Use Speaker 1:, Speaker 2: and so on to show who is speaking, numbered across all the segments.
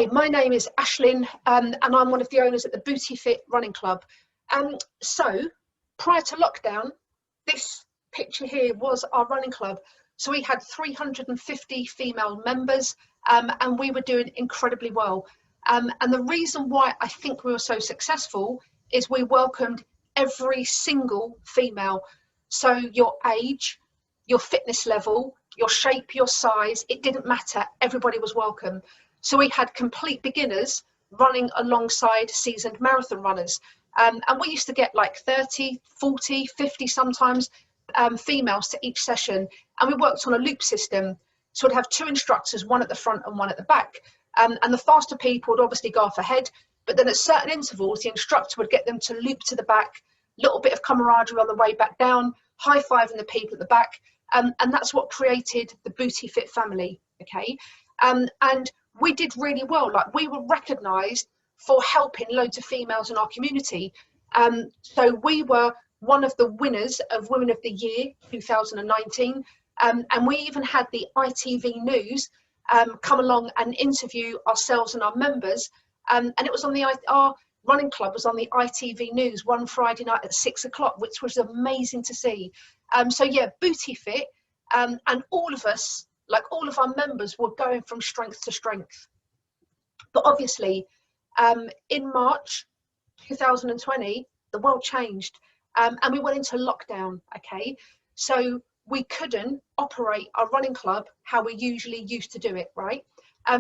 Speaker 1: My name is Ashlyn, and I'm one of the owners at the Booty Fit Running Club. So prior to lockdown, this picture here was our running club. So we had 350 female members, and we were doing incredibly well. And the reason why I think we were so successful is we welcomed every single female. So your age, your fitness level, your shape, your size, it didn't matter. Everybody was welcome. So we had complete beginners running alongside seasoned marathon runners. And we used to get like 30, 40, 50 sometimes females to each session. And we worked on a loop system. So we'd have two instructors, one at the front and one at the back. And the faster people would obviously go off ahead. But then at certain intervals, the instructor would get them to loop to the back, little bit of camaraderie on the way back down, high-fiving the people at the back. And that's what created the Booty Fit family, okay? And we did really well. Like, we were recognised for helping loads of females in our community. So we were one of the winners of Women of the Year 2019. And we even had the ITV News come along and interview ourselves and our members. And it was on our running club was on the ITV News one Friday night at 6 o'clock, which was amazing to see. So yeah, Booty Fit, and all of us, like all of our members, were going from strength to strength. But obviously, in March 2020, the world changed, and we went into lockdown, okay? So we couldn't operate our running club how we usually used to do it, right?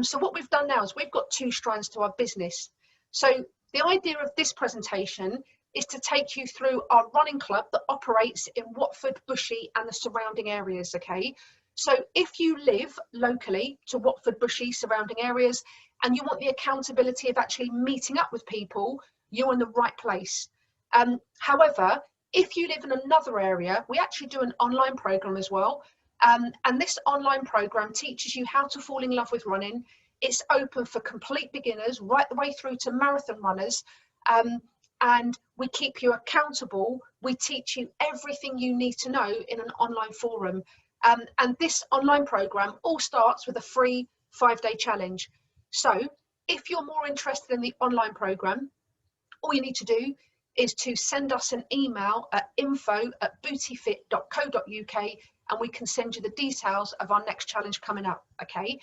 Speaker 1: So what we've done now is we've got two strands to our business. So the idea of this presentation is to take you through our running club that operates in Watford, Bushy and the surrounding areas, okay? So if you live locally to Watford, Bushy, surrounding areas, and you want the accountability of actually meeting up with people, you're in the right place. However, if you live in another area, we actually do an online program as well. And this online program teaches you how to fall in love with running. It's open for complete beginners right the way through to marathon runners. And we keep you accountable. We teach you everything you need to know in an online forum. And this online program all starts with a free 5-day challenge. So if you're more interested in the online program, all you need to do is to send us an email at info@bootyfit.co.uk, and we can send you the details of our next challenge coming up, okay?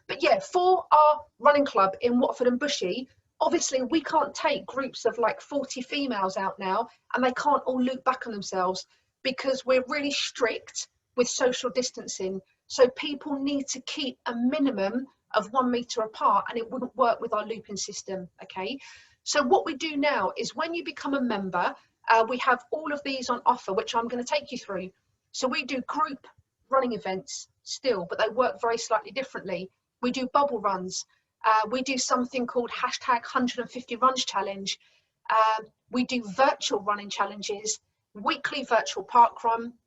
Speaker 1: But yeah, for our running club in Watford and Bushy, obviously we can't take groups of like 40 females out now and they can't all loop back on themselves because we're really strict with social distancing. So people need to keep a minimum of 1 metre apart, and it wouldn't work with our looping system, okay? So what we do now is when you become a member, we have all of these on offer, which I'm going to take you through. So we do group running events still, but they work very slightly differently. We do bubble runs. We do something called #150 runs challenge. We do virtual running challenges, weekly virtual park run.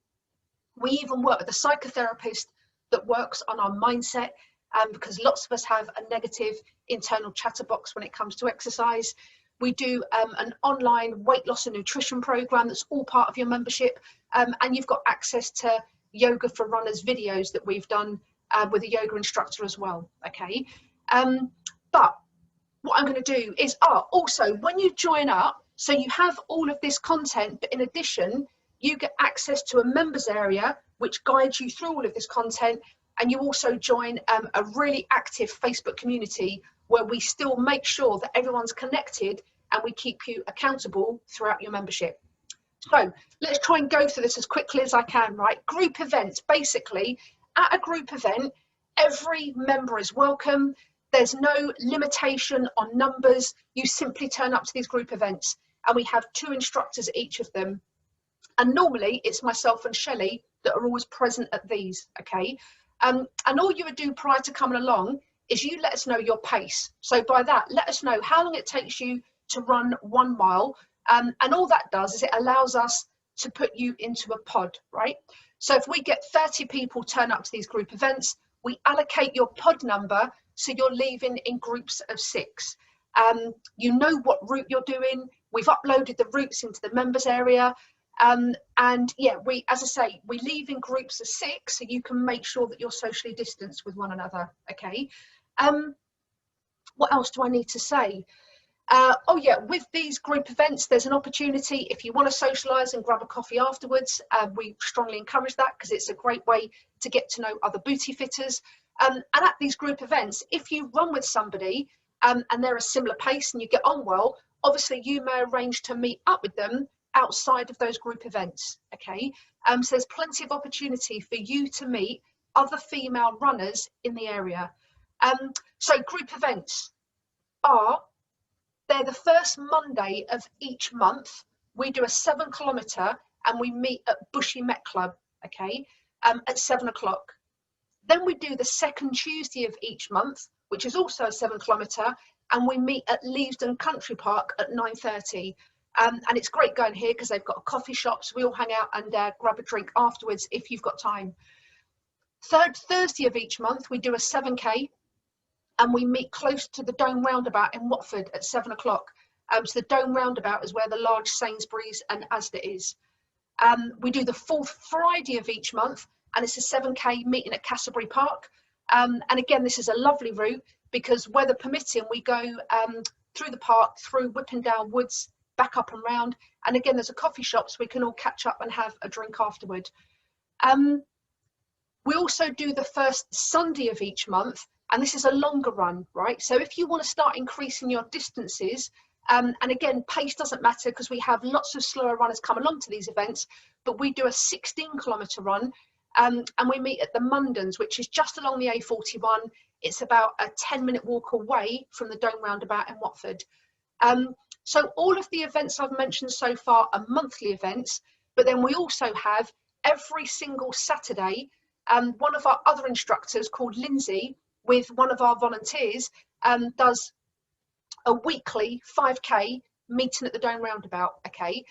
Speaker 1: We even work with a psychotherapist that works on our mindset, because lots of us have a negative internal chatterbox when it comes to exercise. We do an online weight loss and nutrition program that's all part of your membership, and you've got access to yoga for runners videos that we've done with a yoga instructor as well, okay? But what I'm going to do is also when you join up, so you have all of this content, but in addition you get access to a members area which guides you through all of this content, and you also join a really active Facebook community where we still make sure that everyone's connected and we keep you accountable throughout your membership. So let's try and go through this as quickly as I can, right? Group events, basically at a group event, every member is welcome. There's no limitation on numbers. You simply turn up to these group events, and we have 2 instructors at each of them. And normally it's myself and Shelley that are always present at these, okay? And all you would do prior to coming along is you let us know your pace. So by that, let us know how long it takes you to run 1 mile. And all that does is it allows us to put you into a pod, right? So if we get 30 people turn up to these group events, we allocate your pod number, so you're leaving in groups of 6. You know what route you're doing. We've uploaded the routes into the members area. And yeah, as I say, we leave in groups of 6, so you can make sure that you're socially distanced with one another, okay? What else do I need to say? Oh yeah, with these group events, there's an opportunity if you want to socialise and grab a coffee afterwards. We strongly encourage that because it's a great way to get to know other booty fitters. And at these group events, if you run with somebody and they're a similar pace and you get on well, obviously you may arrange to meet up with them outside of those group events. Okay, so there's plenty of opportunity for you to meet other female runners in the area. So group events they're the first Monday of each month. We do a 7 kilometre and we meet at Bushy Met Club, okay, at 7 o'clock. Then we do the second Tuesday of each month, which is also a 7 kilometre, and we meet at Leavesden Country Park at 9:30. And it's great going here because they've got a coffee shop, so we all hang out and grab a drink afterwards if you've got time. Third Thursday of each month, we do a 7K. And we meet close to the Dome Roundabout in Watford at 7 o'clock. So the Dome Roundabout is where the large Sainsbury's and Asda is. We do the fourth Friday of each month, and it's a 7K meeting at Castlebury Park. And again, this is a lovely route because weather permitting, we go through the park, through Whippendale Woods, back up and round. And again, there's a coffee shop so we can all catch up and have a drink afterward. We also do the first Sunday of each month, and this is a longer run, right? So if you want to start increasing your distances, and again, pace doesn't matter because we have lots of slower runners come along to these events, but we do a 16-kilometre run, and we meet at the Mundens, which is just along the A41. It's about a 10-minute walk away from the Dome Roundabout in Watford. So all of the events I've mentioned so far are monthly events, but then we also have every single Saturday, one of our other instructors called Lindsay, with one of our volunteers, does a weekly 5K meeting at the Dome Roundabout, okay?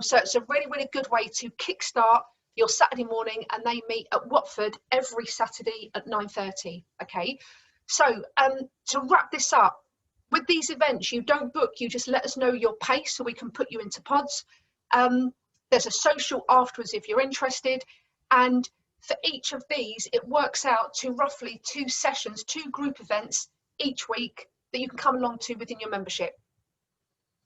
Speaker 1: So it's a really, really good way to kickstart your Saturday morning, and they meet at Watford every Saturday at 9:30, okay? So to wrap this up, with these events, you don't book, you just let us know your pace so we can put you into pods. There's a social afterwards if you're interested, and for each of these, it works out to roughly 2 sessions, 2 group events each week that you can come along to within your membership.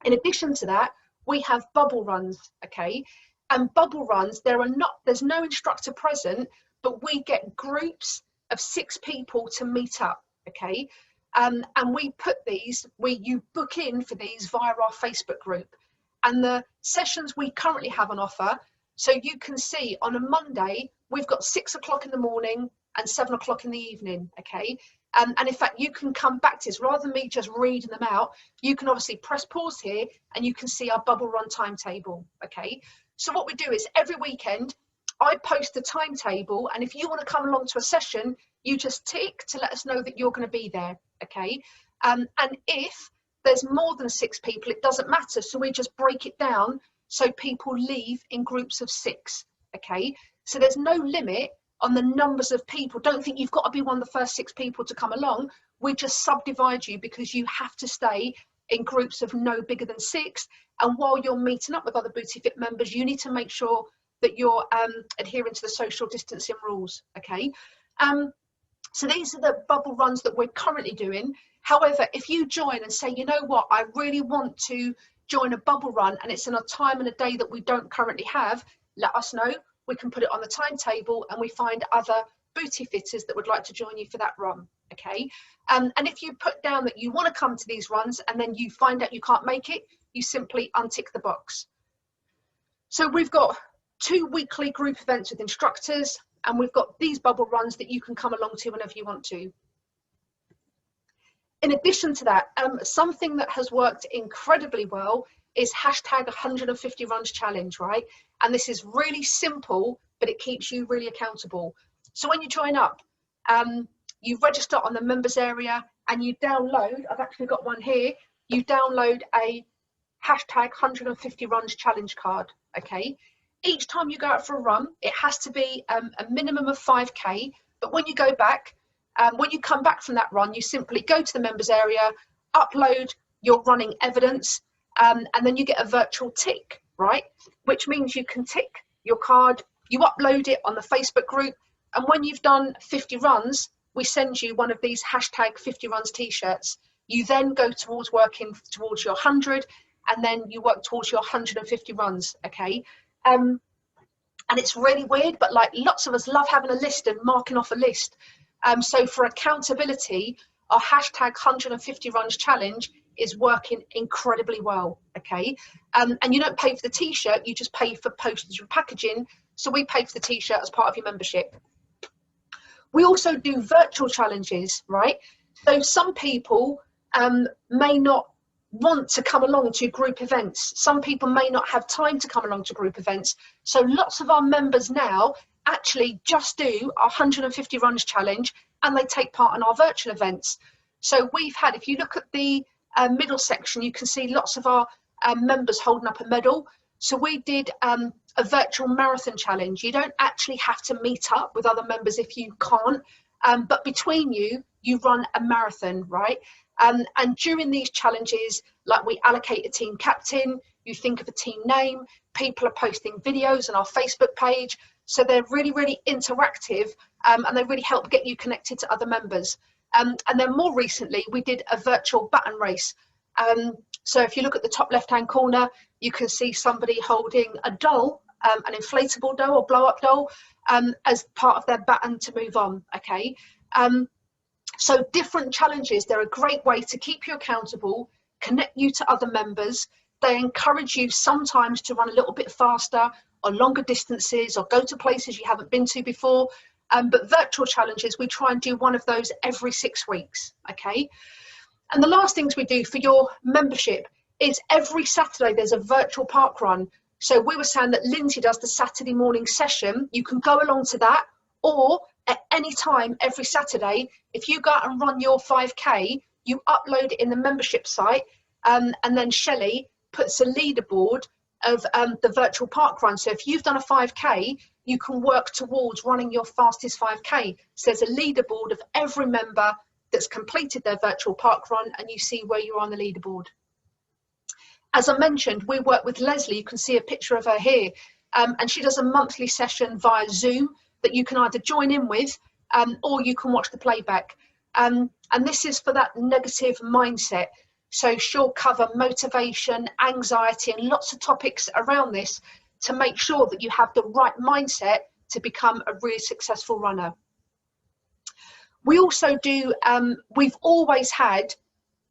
Speaker 1: In addition to that, we have bubble runs, okay? And bubble runs, there's no instructor present, but we get groups of 6 people to meet up, okay? And we put these, you book in for these via our Facebook group. And the sessions we currently have on offer, so you can see on a Monday, we've got 6 o'clock in the morning and 7 o'clock in the evening, okay? And in fact, you can come back to this, rather than me just reading them out, you can obviously press pause here and you can see our bubble run timetable, okay? So what we do is every weekend, I post a timetable, and if you want to come along to a session, you just tick to let us know that you're going to be there, okay? And if there's more than 6 people, it doesn't matter. So we just break it down so people leave in groups of 6, okay? So there's no limit on the numbers of people. Don't think you've got to be one of the first 6 people to come along. We just subdivide you because you have to stay in groups of no bigger than 6. And while you're meeting up with other Booty Fit members, you need to make sure that you're adhering to the social distancing rules, okay? So these are the bubble runs that we're currently doing. However, if you join and say, you know what, I really want to join a bubble run and it's in a time and a day that we don't currently have, let us know. We can put it on the timetable and we find other booty fitters that would like to join you for that run, okay? And if you put down that you want to come to these runs and then you find out you can't make it, you simply untick the box. So we've got 2 weekly group events with instructors, and we've got these bubble runs that you can come along to whenever you want to. In addition to that, something that has worked incredibly well is hashtag 150 runs challenge, right? And this is really simple, but it keeps you really accountable. So when you join up, you register on the members area and you download, I've actually got one here, you download a hashtag 150 runs challenge card, okay? Each time you go out for a run, it has to be a minimum of 5K, but when you go back, when you come back from that run, you simply go to the members area, upload your running evidence, and then you get a virtual tick, right? Which means you can tick your card, you upload it on the Facebook group, and when you've done 50 runs, we send you one of these hashtag 50 runs t-shirts. You then go towards working towards your 100, and then you work towards your 150 runs, okay? And it's really weird, but like lots of us love having a list and marking off a list. So for accountability, our hashtag 150 runs challenge is working incredibly well, okay? And you don't pay for the t-shirt, you just pay for postage and packaging. So we pay for the t-shirt as part of your membership. We also do virtual challenges, right? So some people may not want to come along to group events. Some people may not have time to come along to group events. So lots of our members now actually just do our 150 runs challenge, and they take part in our virtual events. So we've had, if you look at the middle section, you can see lots of our members holding up a medal. So we did a virtual marathon challenge. You don't actually have to meet up with other members if you can't, but between you, you run a marathon, right? And during these challenges, like we allocate a team captain, you think of a team name, people are posting videos on our Facebook page. So they're really, really interactive, and they really help get you connected to other members. And then more recently, we did a virtual baton race. So if you look at the top left-hand corner, you can see somebody holding a doll, an inflatable doll or blow-up doll, as part of their baton to move on, okay? So different challenges, they're a great way to keep you accountable, connect you to other members. They encourage you sometimes to run a little bit faster or longer distances or go to places you haven't been to before. But virtual challenges, we try and do one of those every 6 weeks, okay? And the last things we do for your membership is every Saturday there's a virtual park run. So we were saying that Lindsay does the Saturday morning session. You can go along to that, or at any time every Saturday, if you go out and run your 5K, you upload it in the membership site, and then Shelley puts a leaderboard of the virtual park run. So if you've done a 5K, you can work towards running your fastest 5K. So there's a leaderboard of every member that's completed their virtual park run, and you see where you're on the leaderboard. As I mentioned, we work with Leslie. You can see a picture of her here, and she does a monthly session via Zoom that you can either join in with, or you can watch the playback. And this is for that negative mindset. So she'll cover motivation, anxiety, and lots of topics around this to make sure that you have the right mindset to become a really successful runner. We also do, we've always had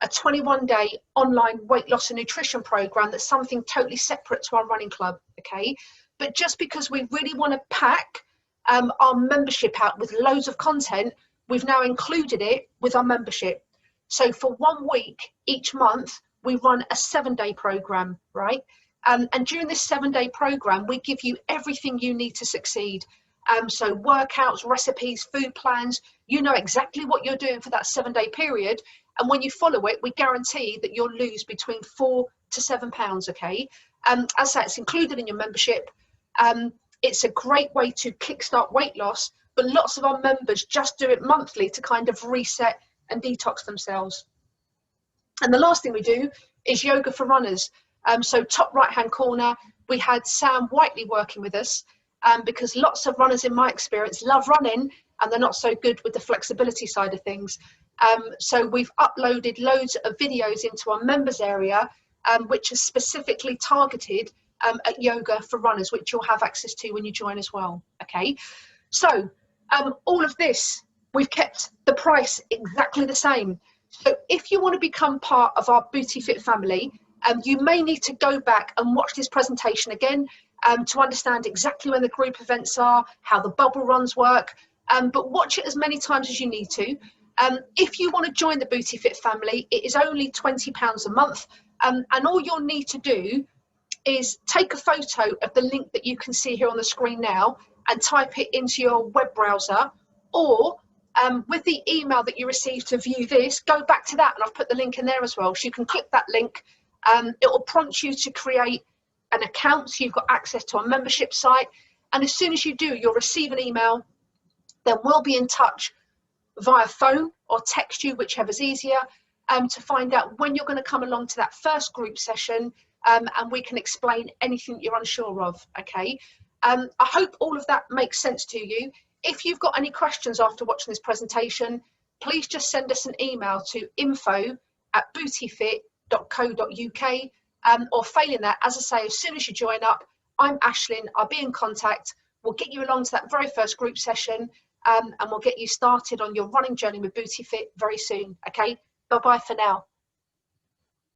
Speaker 1: a 21-day online weight loss and nutrition program that's something totally separate to our running club, okay? But just because we really want to pack our membership out with loads of content, we've now included it with our membership. So for 1 week each month, we run a 7-day program, right? And during this 7-day program, we give you everything you need to succeed. So workouts, recipes, food plans, you know exactly what you're doing for that 7-day period. And when you follow it, we guarantee that you'll lose between 4 to 7 pounds, okay? As I say, it's included in your membership. It's a great way to kickstart weight loss, but lots of our members just do it monthly to kind of reset and detox themselves. And the last thing we do is yoga for runners. So top right-hand corner, we had Sam Whiteley working with us, because lots of runners, in my experience, love running and they're not so good with the flexibility side of things. So we've uploaded loads of videos into our members area, which is specifically targeted at yoga for runners, which you'll have access to when you join as well, okay? So all of this, we've kept the price exactly the same. So if you want to become part of our Booty Fit family, you may need to go back and watch this presentation again to understand exactly when the group events are, how the bubble runs work, but watch it as many times as you need to. If you want to join the Booty Fit family, it is only £20 a month, and all you'll need to do is take a photo of the link that you can see here on the screen now and type it into your web browser, or with the email that you received to view this, go back to that, and I've put the link in there as well. So you can click that link. It will prompt you to create an account so you've got access to our membership site, and as soon as you do, you'll receive an email. Then we'll be in touch via phone or text you, whichever's easier, to find out when you're going to come along to that first group session, and we can explain anything you're unsure of, okay? I hope all of that makes sense to you. If you've got any questions after watching this presentation, please just send us an email to info@bootfit.co.uk, bootyfit.co.uk, or failing that, as I say, as soon as you join up, I'm Ashlyn, I'll be in contact. We'll get you along to that very first group session, and we'll get you started on your running journey with Booty Fit very soon. Okay, bye bye for now.